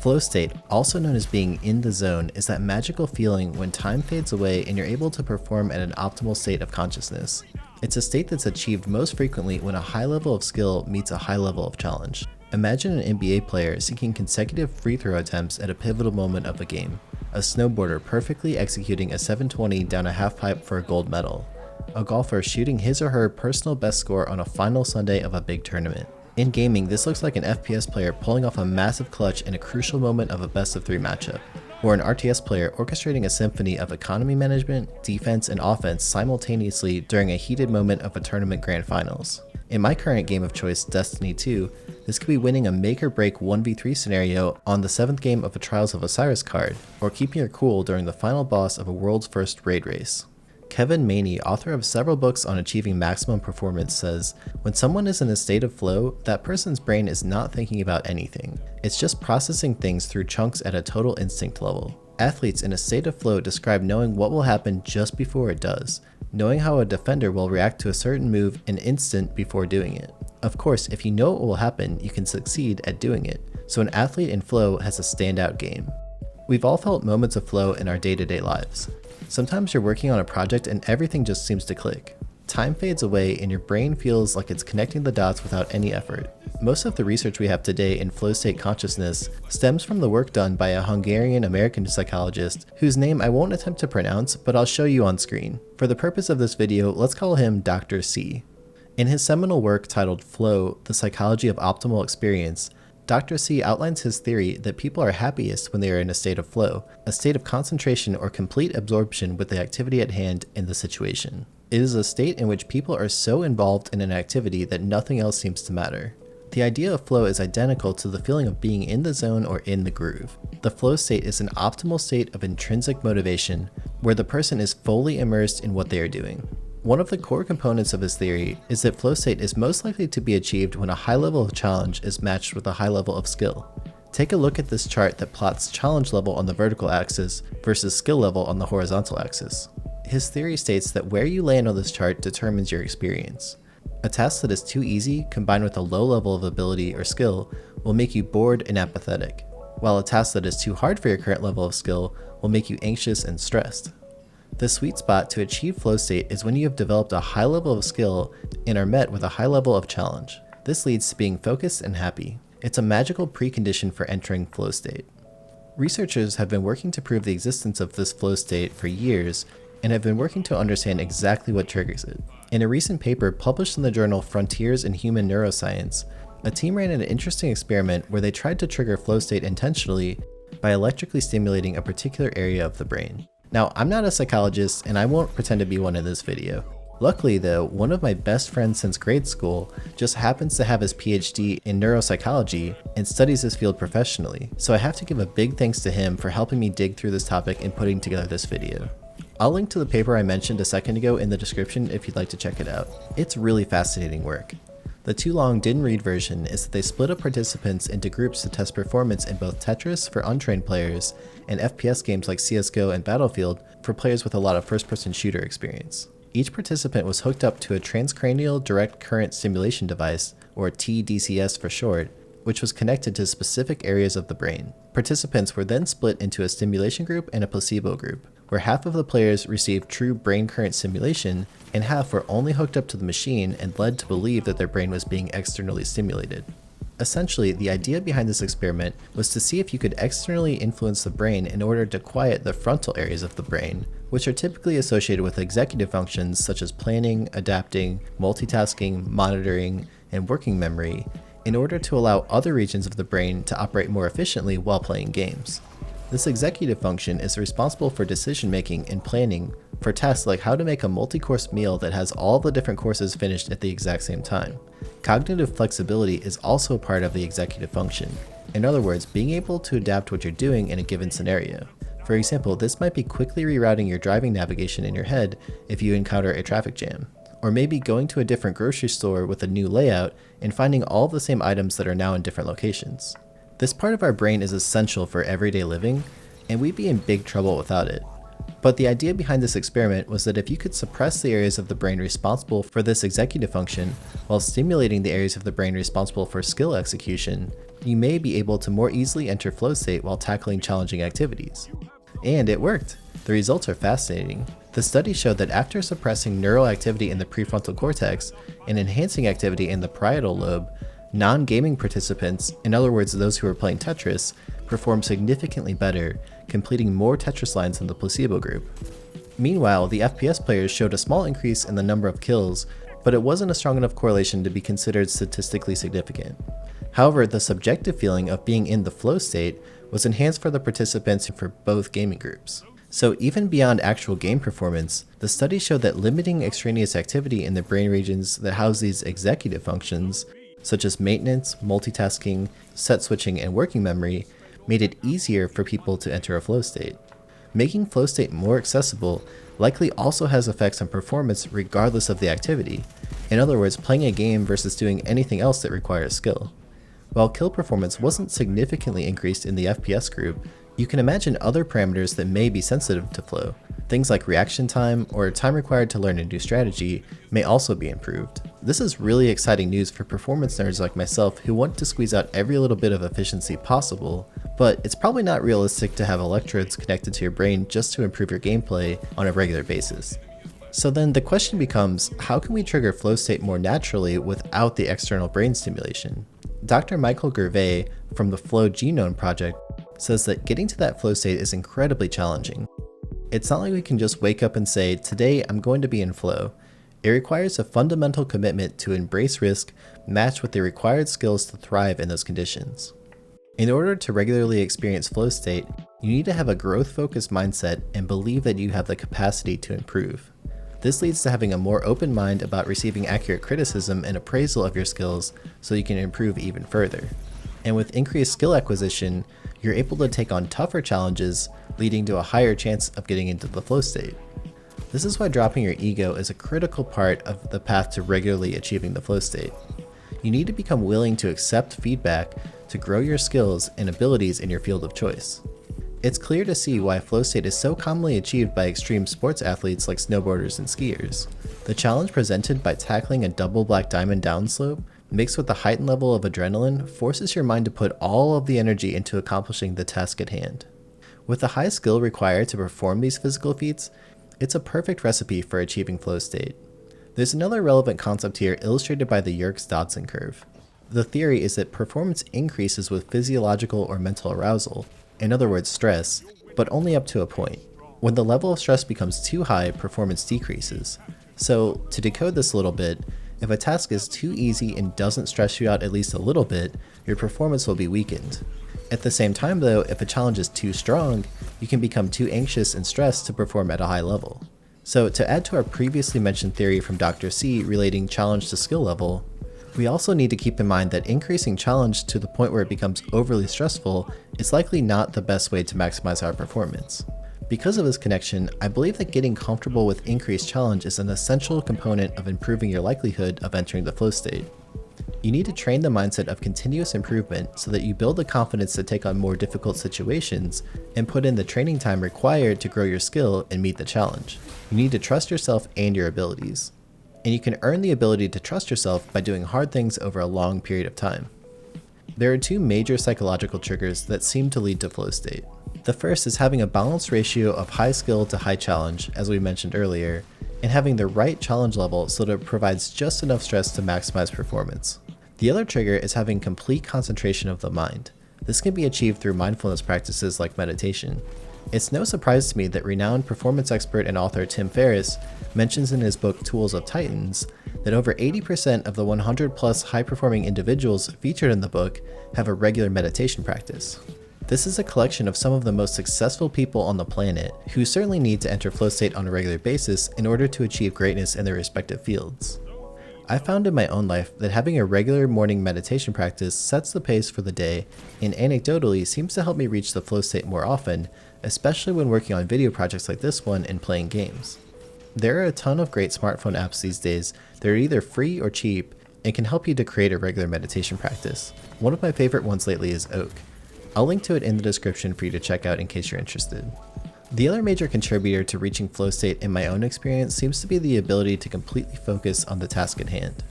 Flow state, also known as being in the zone, is that magical feeling when time fades away and you're able to perform at an optimal state of consciousness. It's a state that's achieved most frequently when a high level of skill meets a high level of challenge. Imagine an NBA player seeking consecutive free throw attempts at a pivotal moment of a game, a snowboarder perfectly executing a 720 down a half pipe for a gold medal, a golfer shooting his or her personal best score on a final Sunday of a big tournament. In gaming, this looks like an FPS player pulling off a massive clutch in a crucial moment of a best-of-3 matchup, or an RTS player orchestrating a symphony of economy management, defense, and offense simultaneously during a heated moment of a tournament grand finals. In my current game of choice, Destiny 2, this could be winning a make-or-break 1v3 scenario on the 7th game of a Trials of Osiris card, or keeping your cool during the final boss of a world's first raid race. Kevin Maney, author of several books on achieving maximum performance, says, when someone is in a state of flow, that person's brain is not thinking about anything. It's just processing things through chunks at a total instinct level. Athletes in a state of flow describe knowing what will happen just before it does, knowing how a defender will react to a certain move an instant before doing it. Of course, if you know what will happen, you can succeed at doing it, so an athlete in flow has a standout game. We've all felt moments of flow in our day-to-day lives. Sometimes you're working on a project and everything just seems to click. Time fades away and your brain feels like it's connecting the dots without any effort. Most of the research we have today in flow state consciousness stems from the work done by a Hungarian-American psychologist whose name I won't attempt to pronounce, but I'll show you on screen. For the purpose of this video, let's call him Dr. C. In his seminal work titled Flow, The Psychology of Optimal Experience, Dr. C outlines his theory that people are happiest when they are in a state of flow, a state of concentration or complete absorption with the activity at hand in the situation. It is a state in which people are so involved in an activity that nothing else seems to matter. The idea of flow is identical to the feeling of being in the zone or in the groove. The flow state is an optimal state of intrinsic motivation where the person is fully immersed in what they are doing. One of the core components of his theory is that flow state is most likely to be achieved when a high level of challenge is matched with a high level of skill. Take a look at this chart that plots challenge level on the vertical axis versus skill level on the horizontal axis. His theory states that where you land on this chart determines your experience. A task that is too easy combined with a low level of ability or skill will make you bored and apathetic, while a task that is too hard for your current level of skill will make you anxious and stressed. The sweet spot to achieve flow state is when you have developed a high level of skill and are met with a high level of challenge. This leads to being focused and happy. It's a magical precondition for entering flow state. Researchers have been working to prove the existence of this flow state for years and have been working to understand exactly what triggers it. In a recent paper published in the journal Frontiers in Human Neuroscience, a team ran an interesting experiment where they tried to trigger flow state intentionally by electrically stimulating a particular area of the brain. Now, I'm not a psychologist and I won't pretend to be one in this video. Luckily though, one of my best friends since grade school just happens to have his PhD in neuropsychology and studies this field professionally, so I have to give a big thanks to him for helping me dig through this topic and putting together this video. I'll link to the paper I mentioned a second ago in the description if you'd like to check it out. It's really fascinating work. The too long didn't read version is that they split up participants into groups to test performance in both Tetris for untrained players and FPS games like CSGO and Battlefield for players with a lot of first-person shooter experience. Each participant was hooked up to a transcranial direct current stimulation device, or tDCS for short, which was connected to specific areas of the brain. Participants were then split into a stimulation group and a placebo group, where half of the players received true brain current stimulation and half were only hooked up to the machine and led to believe that their brain was being externally stimulated. Essentially, the idea behind this experiment was to see if you could externally influence the brain in order to quiet the frontal areas of the brain, which are typically associated with executive functions such as planning, adapting, multitasking, monitoring, and working memory, in order to allow other regions of the brain to operate more efficiently while playing games. This executive function is responsible for decision making and planning for tasks like how to make a multi-course meal that has all the different courses finished at the exact same time. Cognitive flexibility is also a part of the executive function. In other words, being able to adapt what you're doing in a given scenario. For example, this might be quickly rerouting your driving navigation in your head if you encounter a traffic jam, or maybe going to a different grocery store with a new layout and finding all of the same items that are now in different locations. This part of our brain is essential for everyday living, and we'd be in big trouble without it. But the idea behind this experiment was that if you could suppress the areas of the brain responsible for this executive function while stimulating the areas of the brain responsible for skill execution, you may be able to more easily enter flow state while tackling challenging activities. And it worked! The results are fascinating. The study showed that after suppressing neural activity in the prefrontal cortex and enhancing activity in the parietal lobe, non-gaming participants, in other words those who were playing Tetris, performed significantly better, completing more Tetris lines than the placebo group. Meanwhile, the FPS players showed a small increase in the number of kills, but it wasn't a strong enough correlation to be considered statistically significant. However, the subjective feeling of being in the flow state was enhanced for the participants for both gaming groups. So even beyond actual game performance, the study showed that limiting extraneous activity in the brain regions that house these executive functions, such as maintenance, multitasking, set switching, and working memory, made it easier for people to enter a flow state. Making flow state more accessible likely also has effects on performance regardless of the activity. In other words, playing a game versus doing anything else that requires skill. While kill performance wasn't significantly increased in the FPS group, you can imagine other parameters that may be sensitive to flow. Things like reaction time or time required to learn a new strategy may also be improved. This is really exciting news for performance nerds like myself who want to squeeze out every little bit of efficiency possible, but it's probably not realistic to have electrodes connected to your brain just to improve your gameplay on a regular basis. So then the question becomes, how can we trigger flow state more naturally without the external brain stimulation? Dr. Michael Gervais from the Flow Genome Project says that getting to that flow state is incredibly challenging. It's not like we can just wake up and say, today I'm going to be in flow. It requires a fundamental commitment to embrace risk, matched with the required skills to thrive in those conditions. In order to regularly experience flow state, you need to have a growth-focused mindset and believe that you have the capacity to improve. This leads to having a more open mind about receiving accurate criticism and appraisal of your skills so you can improve even further. And with increased skill acquisition, you're able to take on tougher challenges, leading to a higher chance of getting into the flow state. This is why dropping your ego is a critical part of the path to regularly achieving the flow state. You need to become willing to accept feedback to grow your skills and abilities in your field of choice. It's clear to see why flow state is so commonly achieved by extreme sports athletes like snowboarders and skiers. The challenge presented by tackling a double black diamond downslope, mixed with the heightened level of adrenaline, forces your mind to put all of the energy into accomplishing the task at hand. With the high skill required to perform these physical feats, it's a perfect recipe for achieving flow state. There's another relevant concept here illustrated by the Yerkes-Dodson curve. The theory is that performance increases with physiological or mental arousal, in other words stress, but only up to a point. When the level of stress becomes too high, performance decreases. So, to decode this a little bit, if a task is too easy and doesn't stress you out at least a little bit, your performance will be weakened. At the same time though, if a challenge is too strong, you can become too anxious and stressed to perform at a high level. So to add to our previously mentioned theory from Dr. C relating challenge to skill level, we also need to keep in mind that increasing challenge to the point where it becomes overly stressful is likely not the best way to maximize our performance. Because of this connection, I believe that getting comfortable with increased challenge is an essential component of improving your likelihood of entering the flow state. You need to train the mindset of continuous improvement so that you build the confidence to take on more difficult situations and put in the training time required to grow your skill and meet the challenge. You need to trust yourself and your abilities. And you can earn the ability to trust yourself by doing hard things over a long period of time. There are two major psychological triggers that seem to lead to flow state. The first is having a balanced ratio of high skill to high challenge, as we mentioned earlier, and having the right challenge level so that it provides just enough stress to maximize performance. The other trigger is having complete concentration of the mind. This can be achieved through mindfulness practices like meditation. It's no surprise to me that renowned performance expert and author Tim Ferriss mentions in his book Tools of Titans that over 80% of the 100 plus high-performing individuals featured in the book have a regular meditation practice. This is a collection of some of the most successful people on the planet who certainly need to enter flow state on a regular basis in order to achieve greatness in their respective fields. I found in my own life that having a regular morning meditation practice sets the pace for the day and anecdotally seems to help me reach the flow state more often, especially when working on video projects like this one and playing games. There are a ton of great smartphone apps these days that are either free or cheap and can help you to create a regular meditation practice. One of my favorite ones lately is Oak. I'll link to it in the description for you to check out in case you're interested. The other major contributor to reaching flow state in my own experience seems to be the ability to completely focus on the task at hand.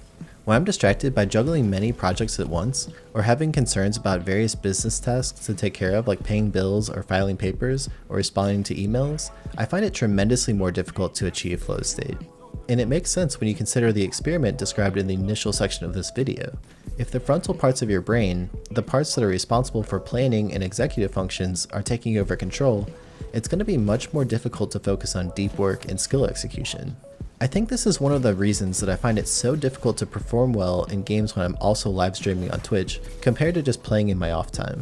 When I'm distracted by juggling many projects at once, or having concerns about various business tasks to take care of like paying bills or filing papers or responding to emails, I find it tremendously more difficult to achieve flow state. And it makes sense when you consider the experiment described in the initial section of this video. If the frontal parts of your brain, the parts that are responsible for planning and executive functions, are taking over control, it's going to be much more difficult to focus on deep work and skill execution. I think this is one of the reasons that I find it so difficult to perform well in games when I'm also live streaming on Twitch, compared to just playing in my off time.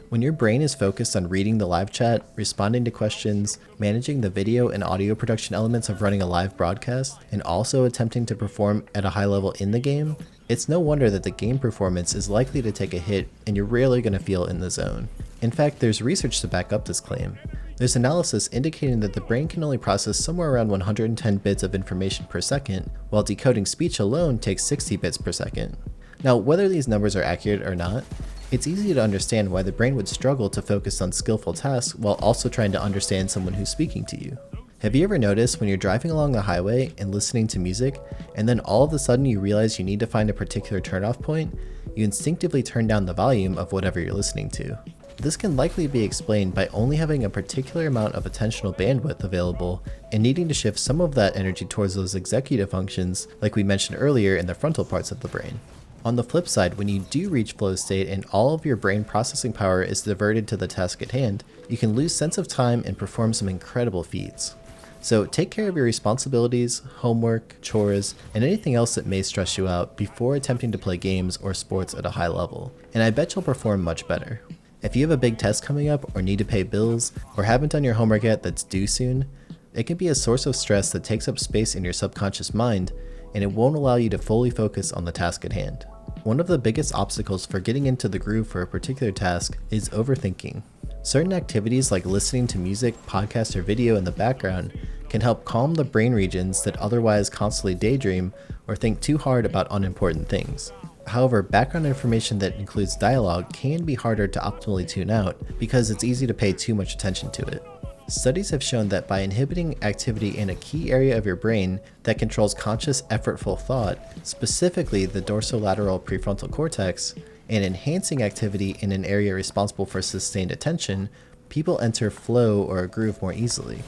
When your brain is focused on reading the live chat, responding to questions, managing the video and audio production elements of running a live broadcast, and also attempting to perform at a high level in the game, it's no wonder that the game performance is likely to take a hit and you're rarely going to feel in the zone. In fact, there's research to back up this claim. There's analysis indicating that the brain can only process somewhere around 110 bits of information per second, while decoding speech alone takes 60 bits per second. Now, whether these numbers are accurate or not, it's easy to understand why the brain would struggle to focus on skillful tasks while also trying to understand someone who's speaking to you. Have you ever noticed when you're driving along the highway and listening to music, and then all of a sudden you realize you need to find a particular turnoff point, you instinctively turn down the volume of whatever you're listening to? This can likely be explained by only having a particular amount of attentional bandwidth available and needing to shift some of that energy towards those executive functions like we mentioned earlier in the frontal parts of the brain. On the flip side, when you do reach flow state and all of your brain processing power is diverted to the task at hand, you can lose sense of time and perform some incredible feats. So take care of your responsibilities, homework, chores, and anything else that may stress you out before attempting to play games or sports at a high level, and I bet you'll perform much better. If you have a big test coming up or need to pay bills or haven't done your homework yet that's due soon, it can be a source of stress that takes up space in your subconscious mind and it won't allow you to fully focus on the task at hand. One of the biggest obstacles for getting into the groove for a particular task is overthinking. Certain activities like listening to music, podcast, or video in the background can help calm the brain regions that otherwise constantly daydream or think too hard about unimportant things. However, background information that includes dialogue can be harder to optimally tune out because it's easy to pay too much attention to it. Studies have shown that by inhibiting activity in a key area of your brain that controls conscious, effortful thought, specifically the dorsolateral prefrontal cortex, and enhancing activity in an area responsible for sustained attention, people enter flow or a groove more easily.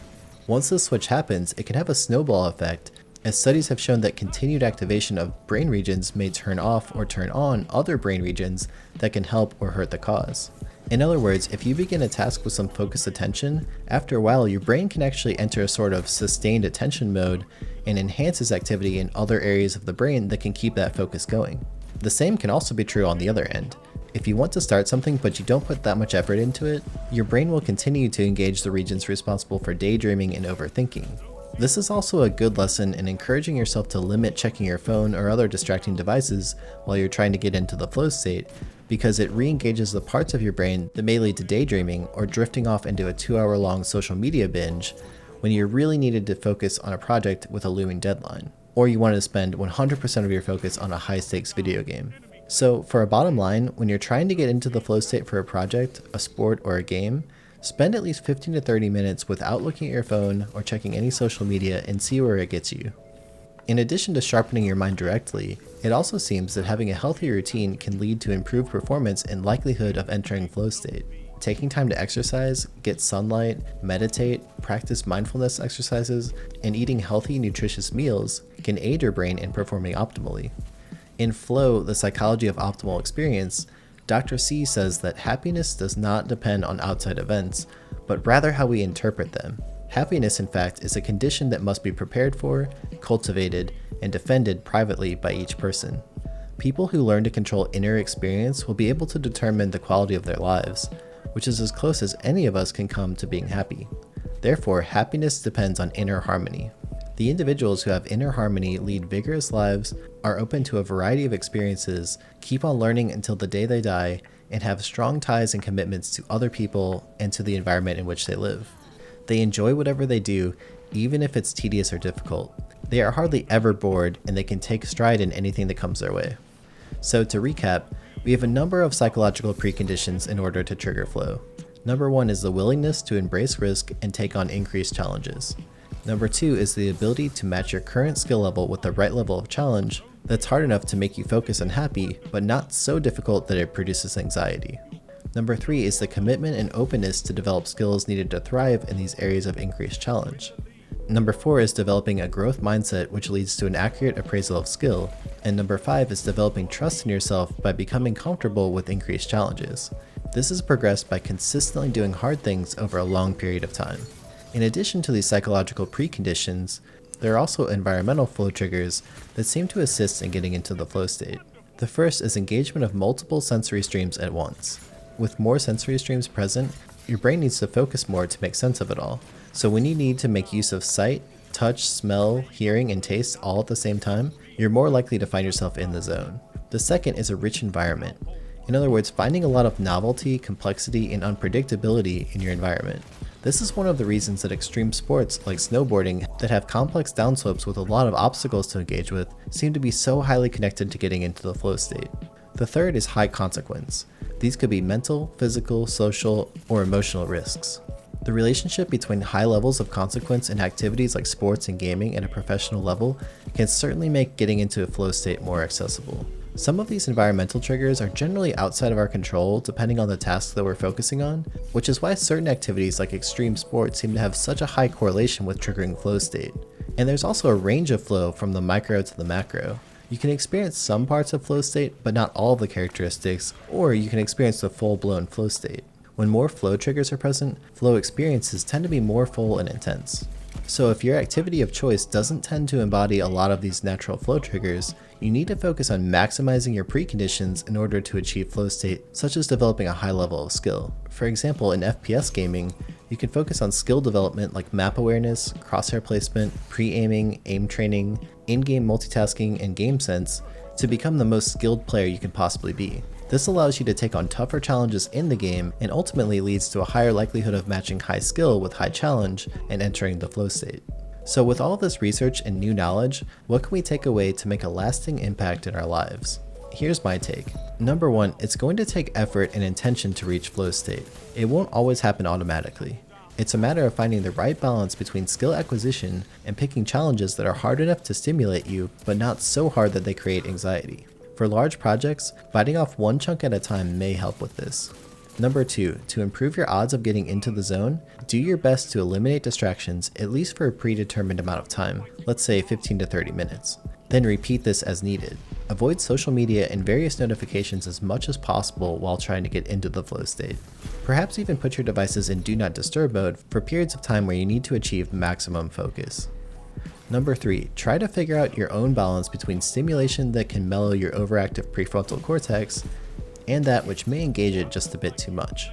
Once this switch happens, it can have a snowball effect, as studies have shown that continued activation of brain regions may turn off or turn on other brain regions that can help or hurt the cause. In other words, if you begin a task with some focused attention, after a while your brain can actually enter a sort of sustained attention mode and enhances activity in other areas of the brain that can keep that focus going. The same can also be true on the other end. If you want to start something but you don't put that much effort into it, your brain will continue to engage the regions responsible for daydreaming and overthinking. This is also a good lesson in encouraging yourself to limit checking your phone or other distracting devices while you're trying to get into the flow state, because it re-engages the parts of your brain that may lead to daydreaming or drifting off into a 2-hour-long social media binge when you're really needed to focus on a project with a looming deadline, or you want to spend 100% of your focus on a high-stakes video game. So for a bottom line, when you're trying to get into the flow state for a project, a sport, or a game, spend at least 15 to 30 minutes without looking at your phone or checking any social media and see where it gets you. In addition to sharpening your mind directly, it also seems that having a healthy routine can lead to improved performance and likelihood of entering flow state. Taking time to exercise, get sunlight, meditate, practice mindfulness exercises, and eating healthy, nutritious meals can aid your brain in performing optimally. In Flow, the Psychology of Optimal Experience, Dr. C says that happiness does not depend on outside events, but rather how we interpret them. Happiness, in fact, is a condition that must be prepared for, cultivated, and defended privately by each person. People who learn to control inner experience will be able to determine the quality of their lives, which is as close as any of us can come to being happy. Therefore, happiness depends on inner harmony. The individuals who have inner harmony lead vigorous lives, are open to a variety of experiences, keep on learning until the day they die, and have strong ties and commitments to other people and to the environment in which they live. They enjoy whatever they do, even if it's tedious or difficult. They are hardly ever bored, and they can take stride in anything that comes their way. So to recap, we have a number of psychological preconditions in order to trigger flow. Number 1 is the willingness to embrace risk and take on increased challenges. Number 2 is the ability to match your current skill level with the right level of challenge that's hard enough to make you focus and happy, but not so difficult that it produces anxiety. Number 3 is the commitment and openness to develop skills needed to thrive in these areas of increased challenge. Number 4 is developing a growth mindset which leads to an accurate appraisal of skill. And number 5 is developing trust in yourself by becoming comfortable with increased challenges. This is progressed by consistently doing hard things over a long period of time. In addition to these psychological preconditions, there are also environmental flow triggers that seem to assist in getting into the flow state. The first is engagement of multiple sensory streams at once. With more sensory streams present, your brain needs to focus more to make sense of it all. So when you need to make use of sight, touch, smell, hearing, and taste all at the same time, you're more likely to find yourself in the zone. The second is a rich environment. In other words, finding a lot of novelty, complexity, and unpredictability in your environment. This is one of the reasons that extreme sports like snowboarding that have complex downslopes with a lot of obstacles to engage with seem to be so highly connected to getting into the flow state. The third is high consequence. These could be mental, physical, social, or emotional risks. The relationship between high levels of consequence in activities like sports and gaming at a professional level can certainly make getting into a flow state more accessible. Some of these environmental triggers are generally outside of our control depending on the task that we're focusing on, which is why certain activities like extreme sports seem to have such a high correlation with triggering flow state. And there's also a range of flow from the micro to the macro. You can experience some parts of flow state, but not all of the characteristics, or you can experience the full-blown flow state. When more flow triggers are present, flow experiences tend to be more full and intense. So if your activity of choice doesn't tend to embody a lot of these natural flow triggers, you need to focus on maximizing your preconditions in order to achieve flow state, such as developing a high level of skill. For example, in FPS gaming, you can focus on skill development like map awareness, crosshair placement, pre-aiming, aim training, in-game multitasking, and game sense to become the most skilled player you can possibly be. This allows you to take on tougher challenges in the game and ultimately leads to a higher likelihood of matching high skill with high challenge and entering the flow state. So with all this research and new knowledge, what can we take away to make a lasting impact in our lives? Here's my take. Number 1, it's going to take effort and intention to reach flow state. It won't always happen automatically. It's a matter of finding the right balance between skill acquisition and picking challenges that are hard enough to stimulate you, but not so hard that they create anxiety. For large projects, biting off one chunk at a time may help with this. Number 2, to improve your odds of getting into the zone, do your best to eliminate distractions at least for a predetermined amount of time, let's say 15 to 30 minutes. Then repeat this as needed. Avoid social media and various notifications as much as possible while trying to get into the flow state. Perhaps even put your devices in Do Not Disturb mode for periods of time where you need to achieve maximum focus. Number 3, try to figure out your own balance between stimulation that can mellow your overactive prefrontal cortex and that which may engage it just a bit too much.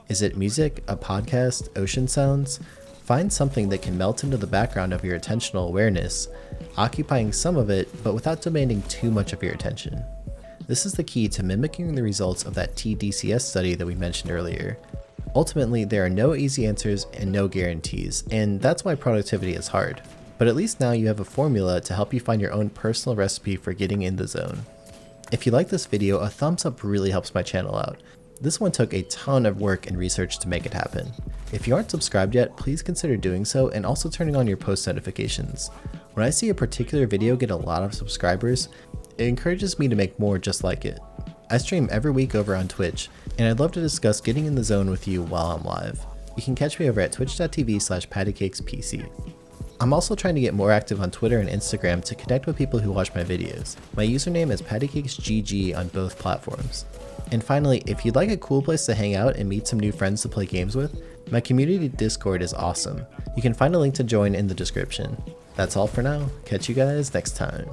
Is it music, a podcast, ocean sounds? Find something that can melt into the background of your attentional awareness, occupying some of it but without demanding too much of your attention. This is the key to mimicking the results of that tDCS study that we mentioned earlier. Ultimately, there are no easy answers and no guarantees, and that's why productivity is hard. But at least now you have a formula to help you find your own personal recipe for getting in the zone. If you like this video, a thumbs up really helps my channel out. This one took a ton of work and research to make it happen. If you aren't subscribed yet, please consider doing so and also turning on your post notifications. When I see a particular video get a lot of subscribers, it encourages me to make more just like it. I stream every week over on Twitch, and I'd love to discuss getting in the zone with you while I'm live. You can catch me over at twitch.tv/pattycakespc. I'm also trying to get more active on Twitter and Instagram to connect with people who watch my videos. My username is pattycakesgg on both platforms. And finally, if you'd like a cool place to hang out and meet some new friends to play games with, my community Discord is awesome. You can find a link to join in the description. That's all for now. Catch you guys next time.